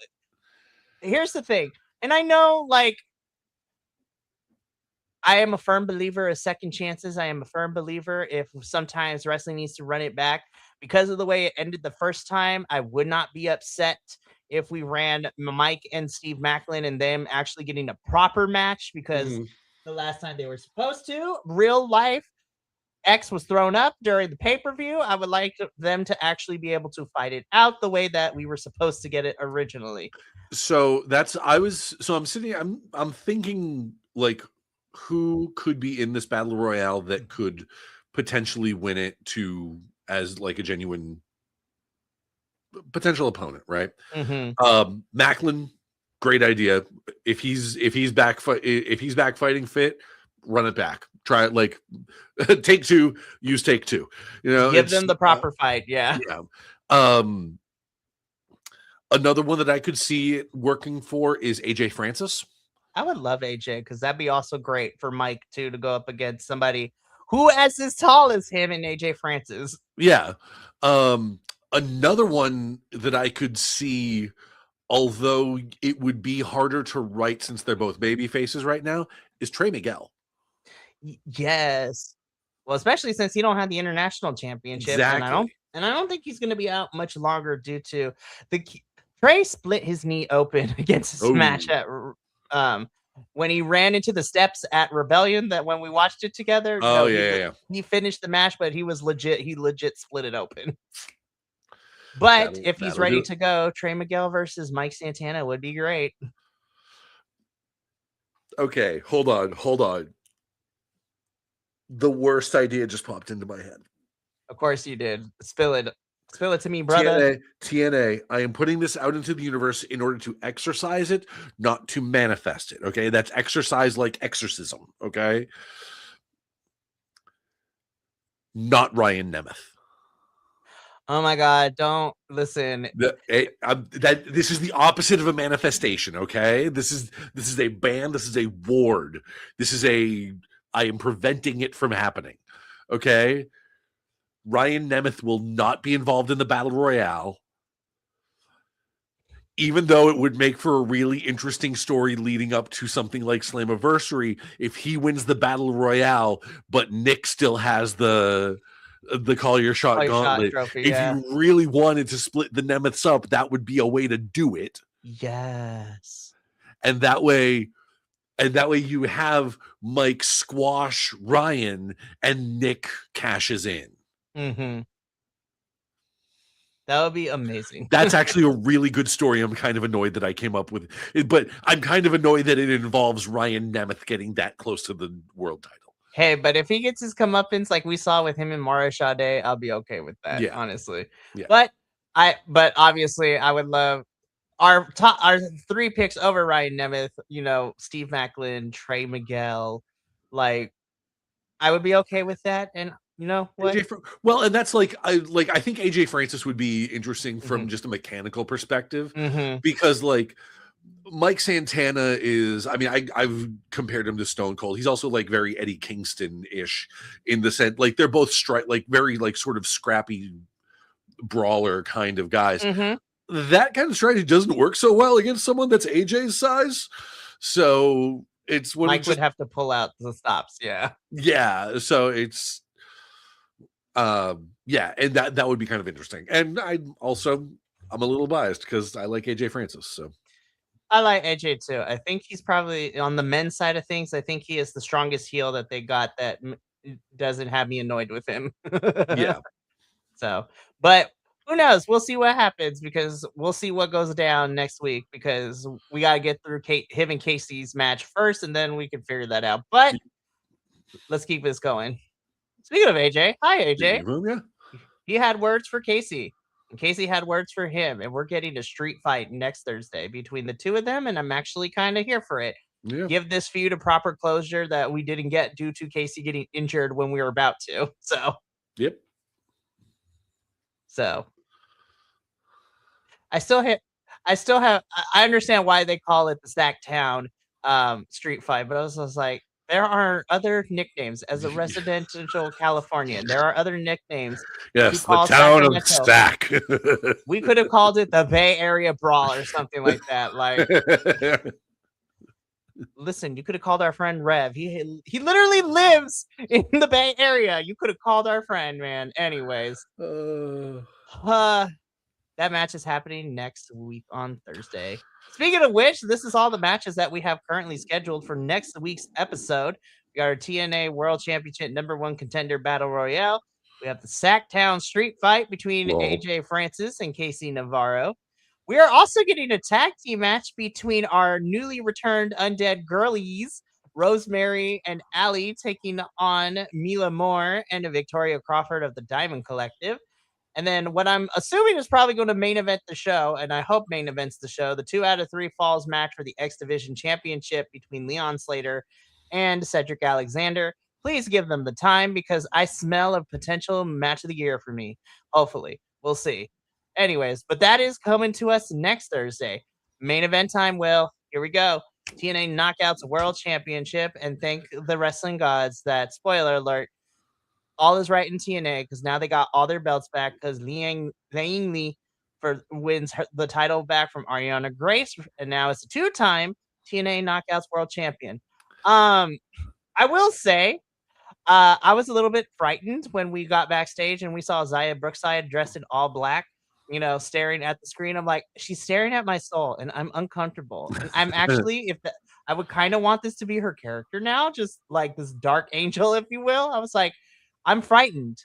Here's the thing. And I know, I am a firm believer of second chances. I am a firm believer if sometimes wrestling needs to run it back. Because of the way it ended the first time, I would not be upset if we ran Mike and Steve Macklin and them actually getting a proper match, because the last time they were supposed to, real life, X was thrown up during the pay-per-view. I would like them to actually be able to fight it out the way that we were supposed to get it originally. So I'm thinking, like, who could be in this battle royale that could potentially win it as like a genuine potential opponent, right? Macklin, great idea. If he's back fighting fit, run it back. Try it, like take two, use take two. Give them the proper fight. Yeah. Another one that I could see working for is AJ Francis. I would love AJ, because that'd be also great for Mike too, to go up against somebody who as tall as him and AJ Francis. Yeah. Another one that I could see, although it would be harder to write since they're both baby faces right now, is Trey Miguel. Yes. Well, especially since he don't have the international championship. Exactly. And I don't think he's going to be out much longer due to Trey split his knee open against his match at when he ran into the steps at Rebellion, that when we watched it together. He finished the match, but he legit split it open. But if he's ready to go, Trey Miguel versus Mike Santana would be great. Okay, hold on. The worst idea just popped into my head. Of course you did. Spill it. Spill it to me, brother. TNA, I am putting this out into the universe in order to exercise it, not to manifest it. Okay. That's exercise like exorcism. Okay. Not Ryan Nemeth. Oh my God! Don't listen. This is the opposite of a manifestation. Okay, this is a ban. This is a ward. I am preventing it from happening. Okay, Ryan Nemeth will not be involved in the battle royale, even though it would make for a really interesting story leading up to something like Slammiversary if he wins the battle royale, but Nick still has the call your shot gauntlet. Trophy, if you really wanted to split the Nemeths up, that would be a way to do it. Yes. And that way you have Mike squash Ryan and Nick cashes in. Mm-hmm. That would be amazing. That's actually a really good story. I'm kind of annoyed that I came up with it, but I'm kind of annoyed that it involves Ryan Nemeth getting that close to the world title. Hey, but if he gets his comeuppance like we saw with him and Mario Sade, I'll be okay with that, honestly. Yeah. But obviously I would love our 3 picks over Ryan Nemeth, you know, Steve Macklin, Trey Miguel. Like, I would be okay with that. And you know what? And that's I think AJ Francis would be interesting from just a mechanical perspective, because Mike Santana is, I mean, I've compared him to Stone Cold. He's also very Eddie Kingston-ish in the sense, they're both very sort of scrappy brawler kind of guys. That kind of strategy doesn't work so well against someone that's AJ's size. So it's Mike would have to pull out the stops. Yeah. Yeah. So it's, and that would be kind of interesting. And I'm a little biased because I like AJ Francis. So I like AJ too. I think he's probably on the men's side of things. I think he is the strongest heel that they got that doesn't have me annoyed with him. Yeah. So, but who knows? We'll see what happens, because we'll see what goes down next week, because we got to get through him and Casey's match first, and then we can figure that out. But let's keep this going. Speaking of AJ, hi AJ. He had words for Casey, and Casey had words for him, and we're getting a street fight next Thursday between the two of them, and I'm actually kind of here for it. Yeah. Give this feud a proper closure that we didn't get due to Casey getting injured when we were about to. So, yep. So, I understand why they call it the Sacktown street fight, but I was like, there are other nicknames. As a residential Californian, there are other nicknames. Yes, the town of Stack. We could have called it the Bay Area Brawl or something like that. Like, listen, you could have called our friend Rev. He literally lives in the Bay Area. You could have called our friend, man. Anyways, that match is happening next week on Thursday. Speaking of which, this is all the matches that we have currently scheduled for next week's episode. We got our TNA World Championship #1 contender battle royale. We have the Sacktown street fight between AJ Francis and Casey Navarro. We are also getting a tag team match between our newly returned Undead Girlies, Rosemary and Allie, taking on Mila Moore and Victoria Crawford of the Diamond Collective. And then what I'm assuming is probably going to main event the show, and I hope main events the show, the 2 out of 3 falls match for the X Division Championship between Leon Slater and Cedric Alexander. Please give them the time, because I smell a potential match of the year for me. Hopefully. We'll see. Anyways, but that is coming to us next Thursday. Main event time, Will. Here we go. TNA Knockouts World Championship, and thank the wrestling gods that, spoiler alert, all is right in TNA, because now they got all their belts back, because Liang Li wins the title back from Ariana Grace, and now it's a 2-time TNA Knockouts World Champion. I will say, I was a little bit frightened when we got backstage and we saw Zaya Brookside dressed in all black, staring at the screen. I'm like, she's staring at my soul, and I'm uncomfortable. And I'm actually, I would kind of want this to be her character now, just like this dark angel, if you will. I was like, I'm frightened,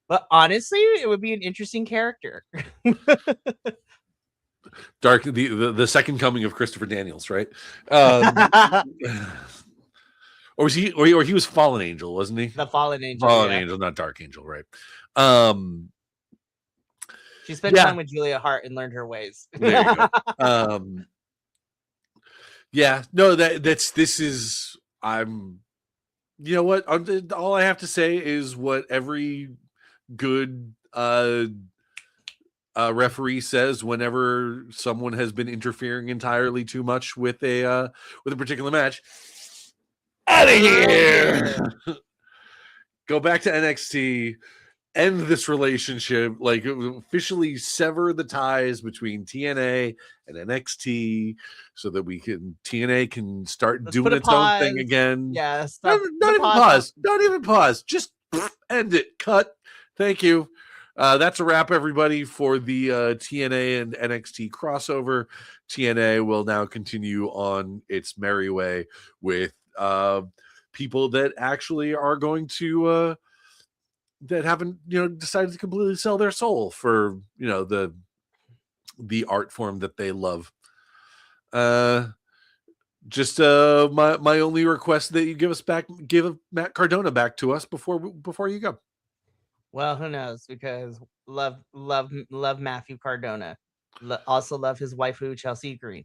but honestly, it would be an interesting character. The second coming of Christopher Daniels, right? Or was he? Or he was Fallen Angel, wasn't he? The Fallen Angel. Fallen Yeah. Angel, not Dark Angel, right? She spent time with Julia Hart and learned her ways. There you go. Yeah, no, this is I'm. You know what? All I have to say is what every good referee says whenever someone has been interfering entirely too much with a particular match. Out of here. Go back to NXT, end this relationship, like officially sever the ties between TNA and NXT so that TNA can start doing its own thing again. Yeah, not even pause. Don't even pause. Just end it. Cut. Thank you. That's a wrap, everybody, for the TNA and NXT crossover. TNA will now continue on its merry way with people that actually are going to that haven't decided to completely sell their soul for the art form that they love. Just my only request that you give Matt Cardona back to us before you go. Well, who knows? Because love Matthew Cardona. Also love his waifu Chelsea Green.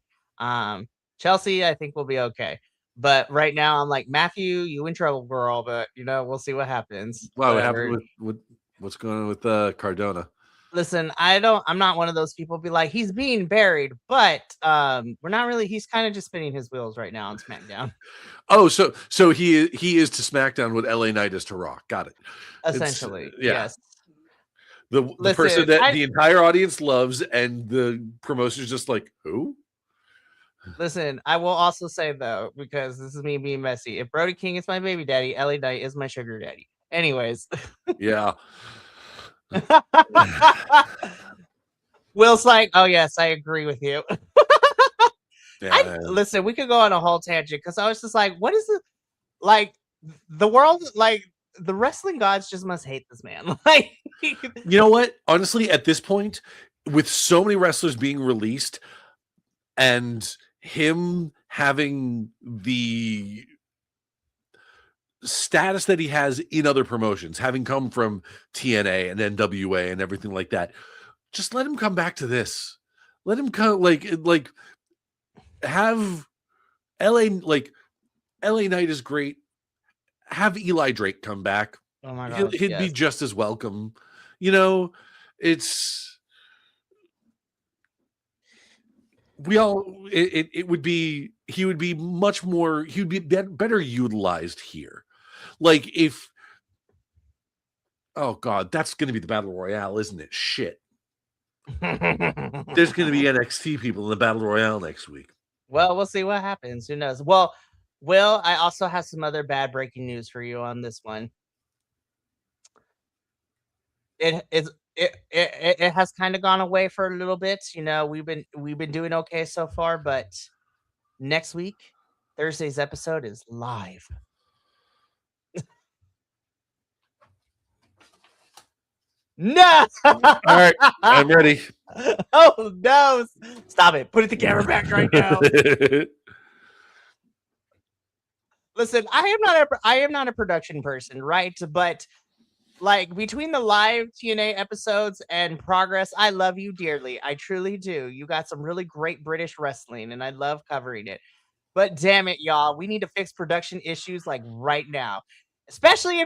Chelsea, I think will be okay. But right now, I'm like, Matthew, you in trouble, girl. But we'll see what happens. Wow, what happened with what's going on with Cardona? Listen, I'm not one of those people be like, he's being buried, but we're not really. He's kind of just spinning his wheels right now on SmackDown. Oh, so he is to SmackDown what LA Knight is to Raw. Got it. Essentially, yes. The person that the entire audience loves, and the promotion's just like, who? Listen, I will also say though, because this is me being messy. If Brody King is my baby daddy, LA Knight is my sugar daddy. Anyways. Yeah. Will's like, oh yes, I agree with you. Listen, we could go on a whole tangent because I was just like, what is it like? The world, like the wrestling gods, just must hate this man. Like, you know what? Honestly, at this point, with so many wrestlers being released, and him having the status that he has in other promotions, having come from TNA and NWA and everything like that, just let him come back to this. Let him come, like have LA Knight is great. Have Eli Drake come back. Oh my God, he'd be just as welcome. It's it would be, he would be much more, he would be better utilized here. Like if, oh God, that's going to be the Battle Royale, isn't it? Shit. There's going to be NXT people in the Battle Royale next week. Well, we'll see what happens. Who knows? Well, Will, I also have some other bad breaking news for you on this one. It has kind of gone away for a little bit. We've been doing okay so far, but next week, Thursday's episode is live. No. All right, I'm ready. Oh no! Stop it! Put the camera back right now. Listen, I am not a production person, right? But like between the live TNA episodes and Progress, I love you dearly. I truly do. You got some really great British wrestling, and I love covering it. But damn it, y'all, we need to fix production issues like right now. Especially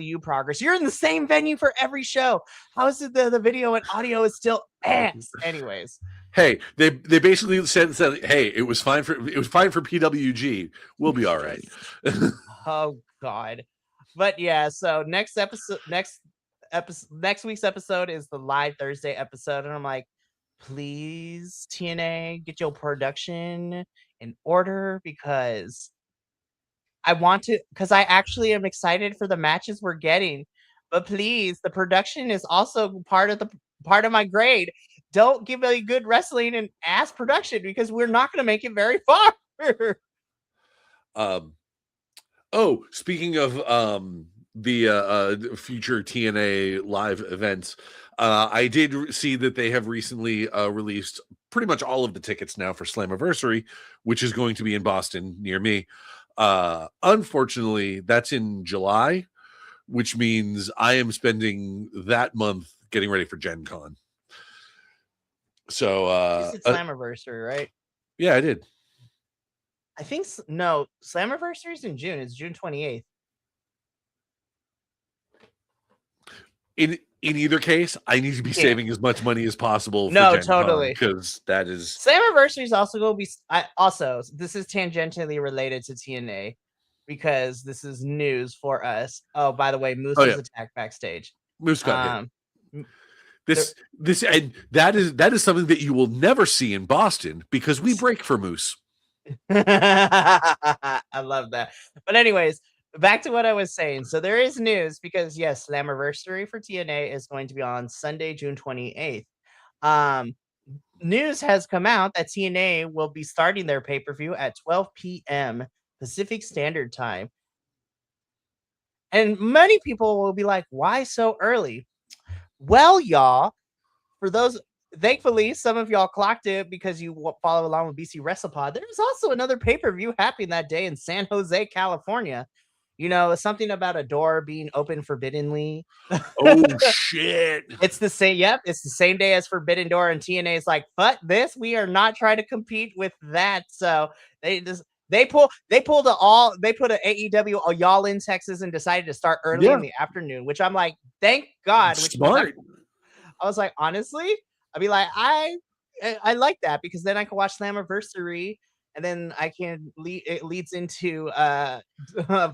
you, Progress. You're in the same venue for every show. How is it the video and audio is still ass? Anyways. Hey, they basically said, hey, it was fine for PWG. We'll be all right. Oh God. But yeah, so next week's episode is the live Thursday episode, and I'm like, please, TNA, get your production in order because I actually am excited for the matches we're getting. But please, the production is also part of my grade. Don't give me good wrestling and ass production because we're not going to make it very far. Oh, speaking of the future TNA live events, I did see that they have recently released pretty much all of the tickets now for Slammiversary, which is going to be in Boston near me. Unfortunately, that's in July, which means I am spending that month getting ready for Gen Con. So, You said Slammiversary, right? yeah, I did. I think no, Slammiversary is in June. It's June 28th. In either case, I need to be saving as much money as possible for No, Gen Con totally. because that is Slammiversary is also going to be. Also, this is tangentially related to TNA because this is news for us. Oh, by the way, Moose was attacked backstage. Moose got hit. m- This and that is something that you will never see in Boston because we break for Moose. I love that. But anyways, back to what I was saying. So there is news because yes, Slammiversary for TNA is going to be on Sunday, June 28th. News has come out that TNA will be starting their pay-per-view at 12 p.m. Pacific Standard Time. And many people will be like, why so early? Well, y'all, for those, thankfully, some of y'all clocked it because you follow along with BC WrestlePod. There's also another pay-per-view happening that day in San Jose, California. You know, something about a door being open forbiddenly. Oh shit! It's the same. Yep, it's the same day as Forbidden Door, and TNA is like, "Fuck this! We are not trying to compete with that." So they pulled they put an AEW y'all in Texas and decided to start early in the afternoon, which I'm like, thank God. Which smart. I was like, honestly, I'd be like, I like that because then I can watch Slammiversary and then I can it leads into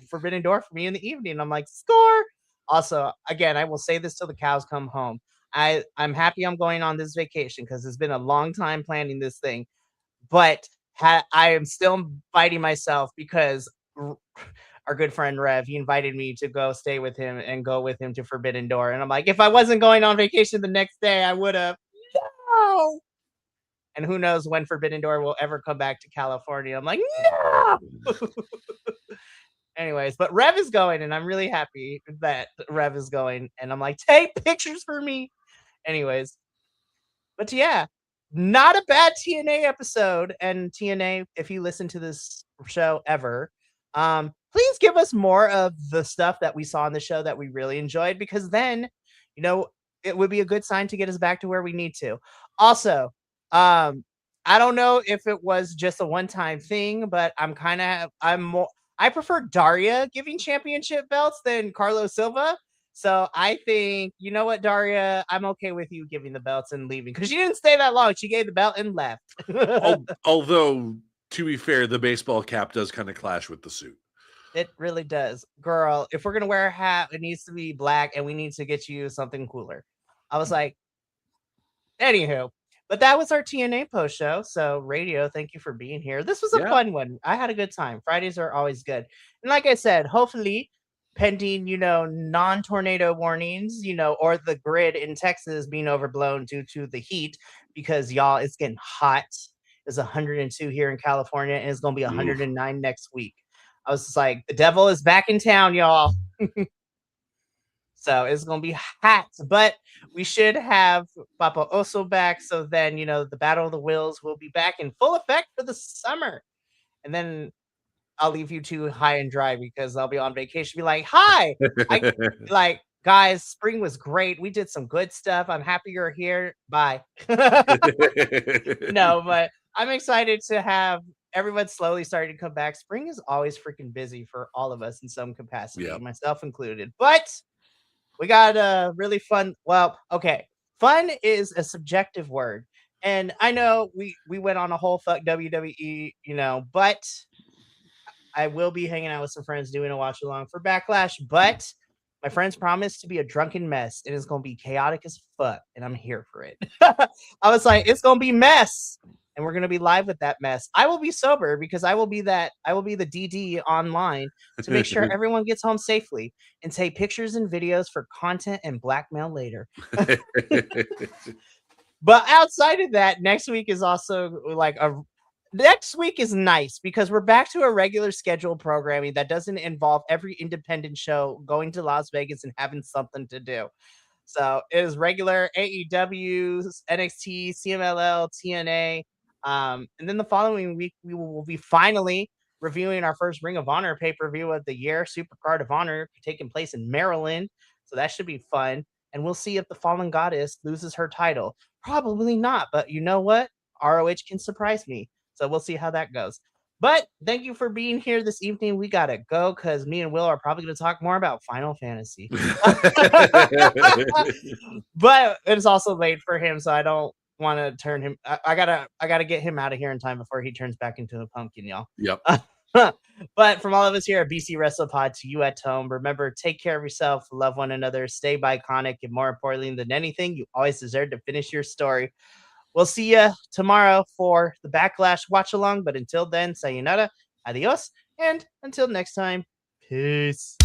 Forbidden Door for me in the evening. I'm like, score. Also, again, I will say this till the cows come home. I'm happy I'm going on this vacation because it's been a long time planning this thing, but I am still fighting myself because our good friend Rev, he invited me to go stay with him and go with him to Forbidden Door. And I'm like, if I wasn't going on vacation the next day, I would have. No. And who knows when Forbidden Door will ever come back to California. I'm like, no. Anyways, but Rev is going, and I'm really happy that Rev is going. And I'm like, take pictures for me. Anyways, but yeah, not a bad TNA episode. And TNA, if you listen to this show ever, please give us more of the stuff that we saw on the show that we really enjoyed, because then, you know, it would be a good sign to get us back to where we need to. Also, I don't know if it was just a one-time thing, but I prefer Daria giving championship belts than Carlos Silva. So I think, you know what, Daria, I'm okay with you giving the belts and leaving because she didn't stay that long. She gave the belt and left. Although, to be fair, the baseball cap does kind of clash with the suit. It really does. Girl, if we're going to wear a hat, it needs to be black and we need to get you something cooler. I was like, anywho, but that was our TNA post show. So, Radio, thank you for being here. This was a fun one. I had a good time. Fridays are always good. And like I said, hopefully, pending, non-tornado warnings, or the grid in Texas being overblown due to the heat, because y'all, it's getting hot. It's 102 here in California, and it's gonna be 109 next week. I was just like, the devil is back in town, y'all. So it's gonna be hot, but we should have Papa Oso back. So then, the Battle of the Wills will be back in full effect for the summer, and then I'll leave you two high and dry because I'll be on vacation. Be like, hi, like, guys, spring was great. We did some good stuff. I'm happy you're here. Bye. No, but I'm excited to have everyone slowly starting to come back. Spring is always freaking busy for all of us in some capacity, myself included. But we got a really fun. Well, okay, fun is a subjective word, and I know we went on a whole fuck WWE, but I will be hanging out with some friends doing a watch along for Backlash, but my friends promised to be a drunken mess. It is going to be chaotic as fuck, and I'm here for it. I was like, it's going to be mess, and we're going to be live with that mess. I will be sober because I will be the DD online to make sure everyone gets home safely and take pictures and videos for content and blackmail later. But outside of that, next week is also like next week is nice because we're back to a regular scheduled programming that doesn't involve every independent show going to Las Vegas and having something to do. So it is regular AEW, NXT, CMLL, TNA. And then the following week, we will be finally reviewing our first Ring of Honor pay-per-view of the year, Super Card of Honor, taking place in Maryland. So that should be fun. And we'll see if the Fallen Goddess loses her title. Probably not, but you know what? ROH can surprise me. So we'll see how that goes. But thank you for being here this evening. We got to go because me and Will are probably going to talk more about Final Fantasy. But it's also late for him, so I don't want to turn him. I gotta get him out of here in time before he turns back into a pumpkin, y'all. Yep. But from all of us here at BC WrestlePod to you at home, remember, take care of yourself, love one another, stay iconic, and more importantly than anything, you always deserve to finish your story. We'll see you tomorrow for the Backlash watch along. But until then, sayonara, adios, and until next time, peace.